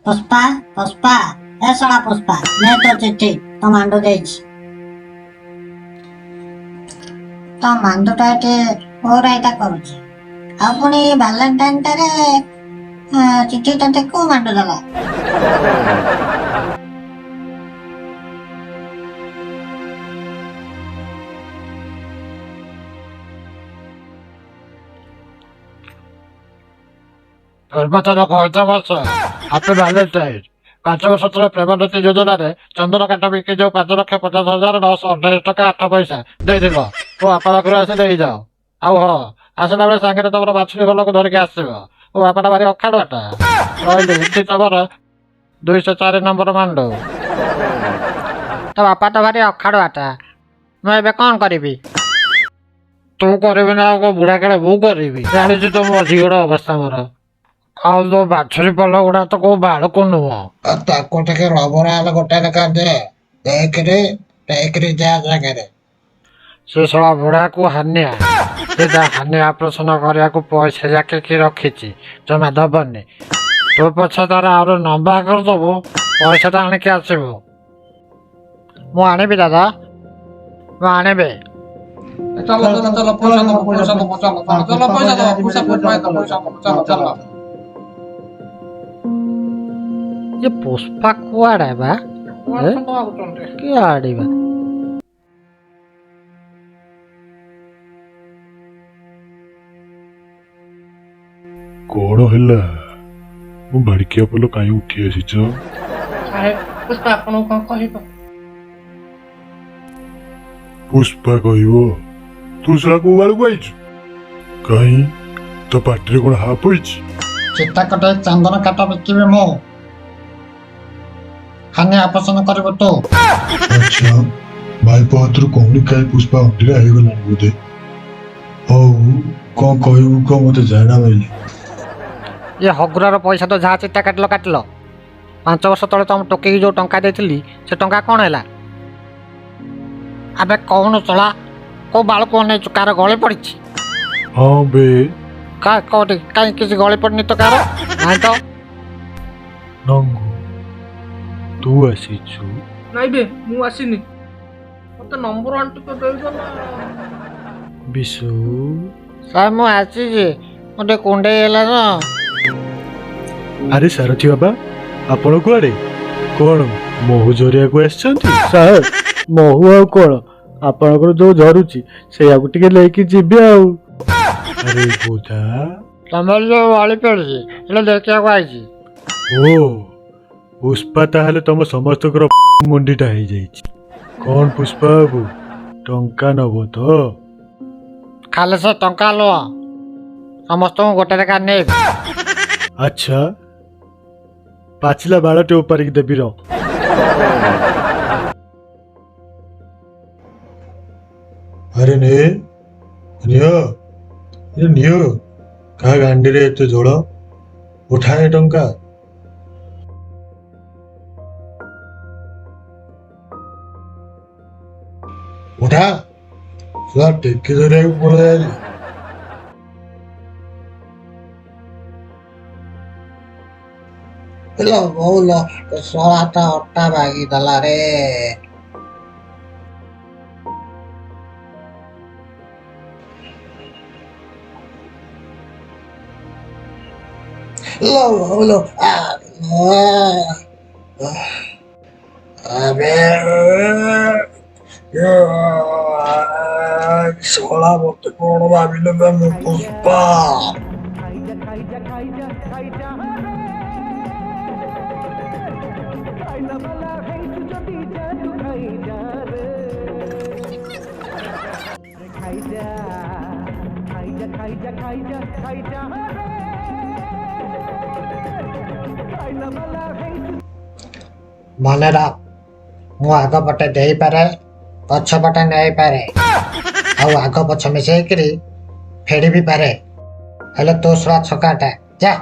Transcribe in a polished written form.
पुष्पा पुष्पा ए सड़ा पुष्पा मैं तो चिट्ठी तो मांडू देच तो मांडूटा एटे और आइटा करूची आ पुणी वैलेंटाइन टारे चिट्ठी टा को मांडू दला ନିର୍ବାଚନ ଖର୍ଚ୍ଚ ବର୍ଷ ହାପି ଭ୍ୟାଲେଣ୍ଟାଇନ୍ 5 ବର୍ଷ ତଳେ ପ୍ରେମନୀତି ଯୋଜନାରେ ଚନ୍ଦନ କାଠ ବିକି ଯୋଉ 5,50,928 ଟଙ୍କା 8 ପଇସା ଦେଇଥିଲ ମୋ ବାପା ପାଖରୁ ଆସି ଦେଇଯାଅ। ଆଉ ହଁ ଆସିଲା ବେଳେ ସାଙ୍ଗରେ ତମର ବାଛୁରୀ ଭଲକୁ ଧରିକି ଆସିବ। ମୋ ବାପାଟା ଭାରି ଅଖାଡୁଆଟା। ରହିଲି ଏଠି ତମର 204 ନମ୍ବର ମାଣ୍ଡୁ। ତୋ ବାପା ତ ଭାରି ଅଖାଡୁଆଟା। ମୁଁ ଏବେ କ'ଣ କରିବି? ତୁ କରିବି ନା ଆଉ ବୁଢା କାଳେ ମୁଁ କରିବି। ଜାଣିଛୁ ତ ମୋ ଝିଅର ଅବସ୍ଥା ମୋର। ଆଉ ତୋ ବାଛୁରୀ ପଲ ଗୁଡା ତ କୋଉ ବାଳକୁ ନୁହଁ। ତାକୁ ଟିକେ ରବର ହେଲେ ଗୋଟେ ଲେଖା ଦେ ଦେଖରେ ଯା ଜାଗାରେ ସେ ଶଳା ବୁଢାକୁ ହାନିଆ ସେ ତା ହାନିଆ ଅପରେସନ କରିବାକୁ ପଇସା ଜାକିକି ରଖିଛି ଜମା ଦବନି। ତୋ ପଛ ତାର ଆହୁରି ଲମ୍ବା କରିଦବୁ ପଇସାଟା ଆଣିକି ଆସିବୁ। ମୁଁ ଆଣିବି ଦାଦା, ମୁଁ ଆଣିବି। ये पुष्पा कुआड़े बा किआड़ी बा କଣ ହେଲା? ମୁଁ ବାଡ଼ିକିଆ ପୋଲ କାହିଁ ଉଠି ଆସିଛ? ପୁଷ୍ପା ଆପଣଙ୍କୁ କ'ଣ କହିବ? ପୁଷ୍ପା କହିବ? ତୁ ଶଳା କୋଉ ବାଳକୁ ଆଇଛୁ? କାହିଁ ତୋ ପାଟିରେ କଣ ହାପ ହୋଇଛି? ଚିତା କଟେ ଚନ୍ଦନ କାଠ ବିକିବି ମୁଁ ହାନି ଅପସନ୍ଦ କରିବୁ ତୁ। ଆଚ୍ଛା ଭାଇପ ହାତରୁ କହୁଣି କାହିଁ ପୁଷ୍ପା ଅଣ୍ଟିରେ ହେଇଗଲାଣି ବୋଧେ। ହଉ କଣ କହିବୁ କହ ମତେ ଜାଣା ଭାଇଲି। ये हଗୁରାର ପଇସା ତ ଯାହା ଚିଠା କାଟିଲ 5 ବର୍ଷ ତଳେ ତମ ଟୋକିକି ଯୋଉ ଟଙ୍କା ଦେଇଥିଲି ସେ ଟଙ୍କା କ'ଣ ହେଲା? ଆବେ କହୁନୁ ଚଳା କୋଉ ବାଳକୁ ଅନେଇଛୁ? କାର ଗଳି ପଡ଼ିଛି? ହଁ ବେ କୋଉଠି କାହିଁ କିଛି ଗଳି ପଡ଼ିନି ତ କାର? ନାଇଁ ତ। ନଙ୍ଗୁ ତୁ ଆସିଛୁ? ନାଇଁ ବେ ମୁଁ ଆସିନି, ମତେ ନମ୍ବର ଆଣ୍ଟିକେ ଦେଇଦେଲା। ବିଶୁ ସାର୍ ମୁଁ ଆସିଛି, ମୋତେ କୁଣ୍ଡେଇ ହେଲା ତ। ଆରେ ସାରଥି ବାବା ଆପଣ କୁଆଡେ? କଣ ମହୁ ଝରିବାକୁ ଆସିଛନ୍ତି? ସାର୍ ମହୁ ଆଉ କ'ଣ, ଆପଣଙ୍କର ଯୋଉ ଝରୁଛି ସେଇଆକୁ ଟିକେ ନେଇକି ଯିବି ଆଉ। ଆରେ ବୋଧା ତମର ଯୋଉ ଗଳି ପଡ଼ିଛି ହେଲେ ଦେଖିବାକୁ ଆଇଛି। ଓ ପୁଷ୍ପା ତାହେଲେ ତମ ସମସ୍ତଙ୍କର ମୁଣ୍ଡିଟା ହେଇଯାଇଛି। କଣ ପୁଷ୍ପା ବାବୁ ଟଙ୍କା ନବ ତ? ଖାଲି ସେ ଟଙ୍କା ଲୁହ ସମସ୍ତଙ୍କୁ ଗୋଟେ ଲେଖା ନେଇବି। ଆଚ୍ଛା ପାଚିଲା ବାଳଟେ ଉପାରିକି ଦେବି ର। ଆରେ ନିଅ କାହା ଗାଣ୍ଡିରେ ଏତେ ଝୋଳ? ଉଠାଏ ଟଙ୍କା। ଉଠା ଶଳା ଟେକି ଧରିବାକୁ ପଡେ। ବହୁଲ ଶଳାଟା ଅଟା ଭାଗିଦେଲା ରେ। ବହୁଲ ଶଳା ମତେ କଣ ଭାବିଲେ ବେ ମୁଁ ପୁଷ୍ପା? ମନେ ରଖ ମୁଁ ଆଗ ପଟେ ଦେଇପାରେ ପଛ ପଟେ ନେଇପାରେ ଆଉ ଆଗ ପଛ ମିଶେଇକିରି ଫେରି ବି ପାରେ, ହେଲେ ତୋ ଶଳା ଛକାଟା ଯା।